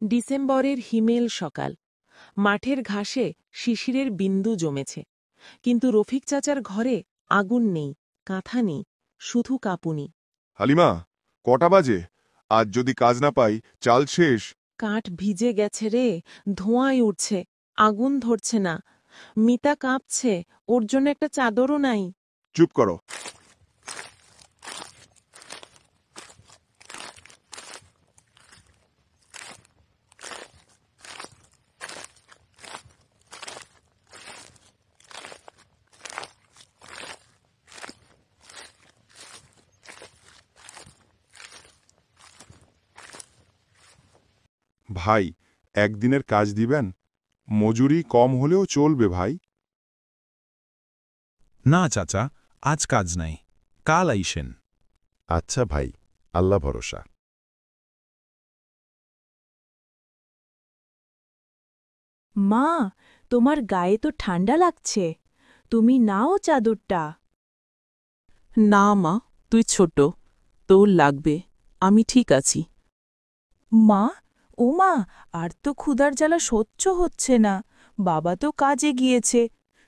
ডিসেম্বরের হিমেল সকাল। মাঠের ঘাসে শিশিরের বিন্দু জমেছে, কিন্তু রফিক চাচার ঘরে আগুন নেই, কাঁথা নেই, শুধু কাঁপুনি। হালিমা, কটা বাজে? আজ যদি কাজ না পাই, চাল শেষ। কাঠ ভিজে গেছে রে, ধোঁয়ায় উঠছে, আগুন ধরছে না। মিতা কাঁপছে, ওর জন্য একটা চাদরও নাই। চুপ করো। ভাই, একদিনের কাজ দিবেন? মজুরি কম হলেও চলবে ভাই। না চাচা, আজ কাজ নাই, কাল আইসেন। আচ্ছা ভাই, আল্লাহ ভরসা। মা, তোমার গায়ে তো ঠান্ডা লাগছে, তুমি নাও চাদরটা। না মা, তুই ছোট, তোর লাগবে, আমি ঠিক আছি। মা, ও মা, আর তো ক্ষুধার জ্বালা সহ্য হচ্ছে না, বাবা তো কাজে গিয়েছে।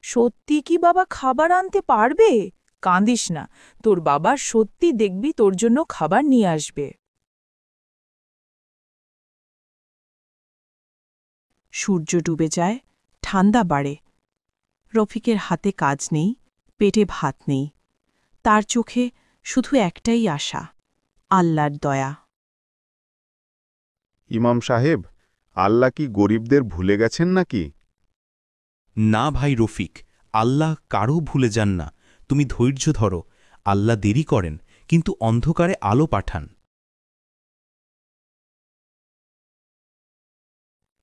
সত্যি কি বাবা খাবার আনতে পারবে? কাঁদিস না, তোর বাবা সত্যি দেখবি তোর জন্য খাবার নিয়ে আসবে। সূর্য ডুবে যায়, ঠান্ডা বাড়ে। রফিকের হাতে কাজ নেই, পেটে ভাত নেই, তার চোখে শুধু একটাই আশা, আল্লাহর দয়া। ইমাম সাহেব, আল্লাহ কি গরিবদের ভুলে গেছেন নাকি? না ভাই রফিক, আল্লাহ কারও ভুলে যান না। তুমি ধৈর্য ধরো, আল্লাহ দেরি করেন, কিন্তু অন্ধকারে আলো পাঠান।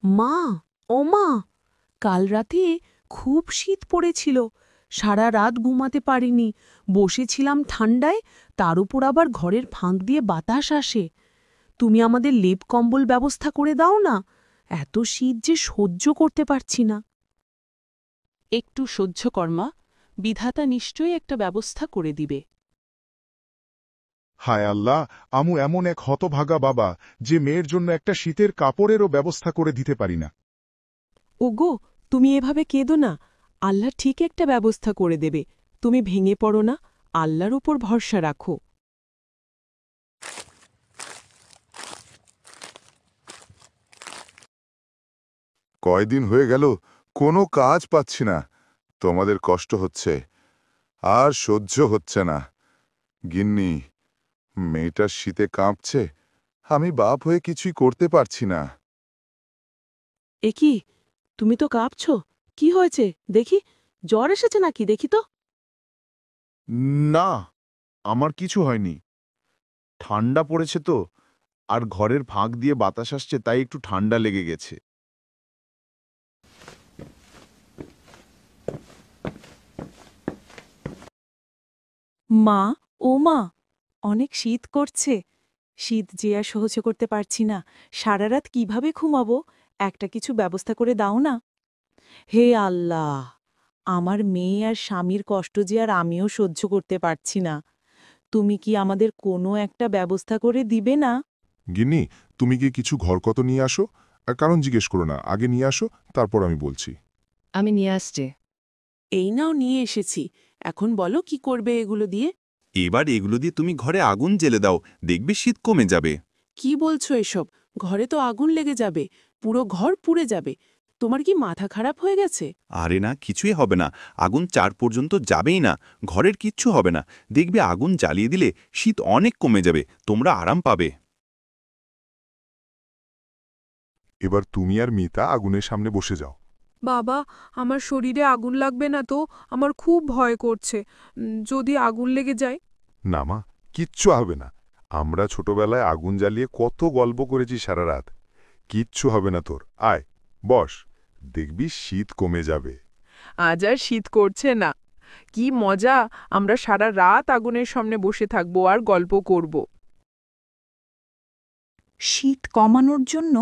মা, ও মা, কাল রাতে খুব শীত পড়েছিল, সারা রাত ঘুমাতে পারিনি, বসেছিলাম ঠান্ডায়, তার উপর আবার ঘরের ফাঁক দিয়ে বাতাস আসে। তুমি আমাদের লেপ কম্বল ব্যবস্থা করে দাও না, এত শীত যে সহ্য করতে পারছি না। একটু সহ্য কর্মা, বিধাতা নিশ্চয়ই একটা ব্যবস্থা করে দিবে। হায় আল্লাহ, আমু এমন এক হতভাগা বাবা যে মেয়ের জন্য একটা শীতের কাপড়েরও ব্যবস্থা করে দিতে পারি না। ওগো, তুমি এভাবে কেঁদো না, আল্লাহ ঠিক একটা ব্যবস্থা করে দেবে। তুমি ভেঙে পড়ো না, আল্লাহর উপর ভরসা রাখো। কয়দিন হয়ে গেল কোনো কাজ পাচ্ছি না। তোমাদের কষ্ট হচ্ছে, আর সহ্য হচ্ছে না। গিন্নি, মেয়েটার শীতে কাঁপছে, আমি বাপ হয়ে কিছুই করতে পারছি না। এ কি, তুমি তো কাঁপছ, কি হয়েছে দেখি? জ্বর এসেছে নাকি, দেখি তো। না, আমার কিছু হয়নি। ঠান্ডা পড়েছে তো, আর ঘরের ফাঁক দিয়ে বাতাস আসছে, তাই একটু ঠান্ডা লেগে গেছে। মা, ও মা, অনেক শীত করছে, শীত যে আর সহ্য করতে পারছি না, সারা রাত কিভাবে ঘুমাবো? একটা কিছু ব্যবস্থা করে দাও না। হে আল্লাহ, আমার মেয়ে আর স্বামীর কষ্ট যে আর আমিও সহ্য করতে পারছি না, তুমি কি আমাদের কোনো একটা ব্যবস্থা করে দিবে না? গিন্নি, তুমি কি কিছু ঘরকত নিয়ে আসো? আর কারণ জিজ্ঞেস করো না, আগে নিয়ে আসো, তারপর আমি বলছি। আমি নিয়ে আসছি। এই নাও, নিয়ে এসেছি, এখন বলো কি করবে এগুলো দিয়ে। এবার এগুলো দিয়ে তুমি ঘরে আগুন জ্বেলে দাও, দেখবে শীত কমে যাবে। কি বলছো এসব? ঘরে তো আগুন লেগে যাবে, পুরো ঘর পুড়ে যাবে। তোমার কি মাথা খারাপ হয়ে গেছে? আরে না, কিছুই হবে না, আগুন ৪ পর্যন্ত যাবেই না, ঘরের কিচ্ছু হবে না। দেখবে আগুন জ্বালিয়ে দিলে শীত অনেক কমে যাবে, তোমরা আরাম পাবে। এবার তুমি আর মিতা আগুনের সামনে বসে যাও। বাবা, আমার শরীরে আগুন লাগবে না তো? আমার খুব ভয় করছে, যদি আগুন লেগে যায়। না মা, কিচ্ছু হবে না। আমরা ছোটবেলায় আগুন জ্বালিয়ে কত গল্প করেছি সারা রাত। কিচ্ছু হবে না তোর, আয় বস, দেখবি শীত কমে যাবে। আজ আর শীত করছে না, কি মজা! আমরা সারা রাত আগুনের সামনে বসে থাকবো আর গল্প করব। শীত কমানোর জন্য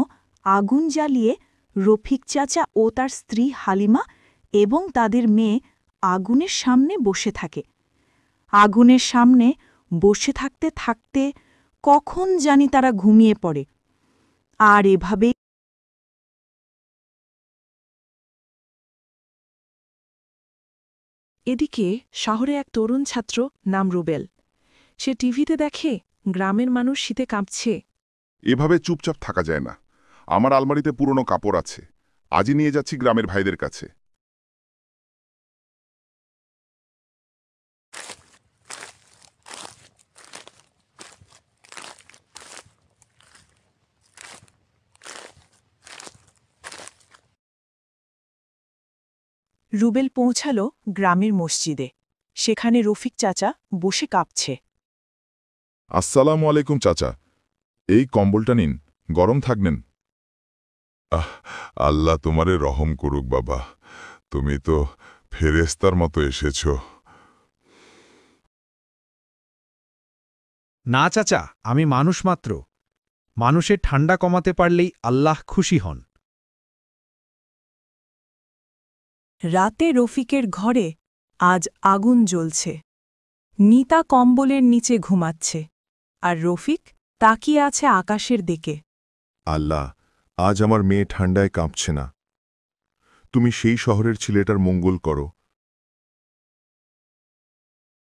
আগুন জ্বালিয়ে রফিক চাচা ও তার স্ত্রী হালিমা এবং তাদের মেয়ে আগুনের সামনে বসে থাকে। আগুনের সামনে বসে থাকতে থাকতে কখন জানি তারা ঘুমিয়ে পড়ে। আর এভাবে এদিকে শহরে এক তরুণ ছাত্র নাম রুবেল। সে টিভিতে দেখে গ্রামের মানুষ শীতে কাঁপছে। এভাবে চুপচাপ থাকা যায় না। আমার আলমারিতে পুরনো কাপড় আছে, আজই নিয়ে যাচ্ছি গ্রামের ভাইদের কাছে। রুবেল পৌঁছাল গ্রামের মসজিদে। সেখানে রফিক চাচা বসে কাঁপছে। আসসালামু আলাইকুম চাচা, এই কম্বলটা নিন, গরম থাকবেন। আল্লাহ তোমারে রহম করুক বাবা, তুমি তো ফেরেশতার মতো এসেছ। না চাচা, আমি মানুষ মাত্র। মানুষের ঠান্ডা কমাতে পারলেই আল্লাহ খুশি হন। রাতে রফিকের ঘরে আজ আগুন জ্বলছে। নিতা কম্বলের নিচে ঘুমাচ্ছে, আর রফিক তাকিয়ে আছে আকাশের দিকে। আল্লাহ, আজ আমার মেয়ে ঠান্ডায় কাঁপছে না। তুমি সেই শহরের ছেলেটার মঙ্গল করো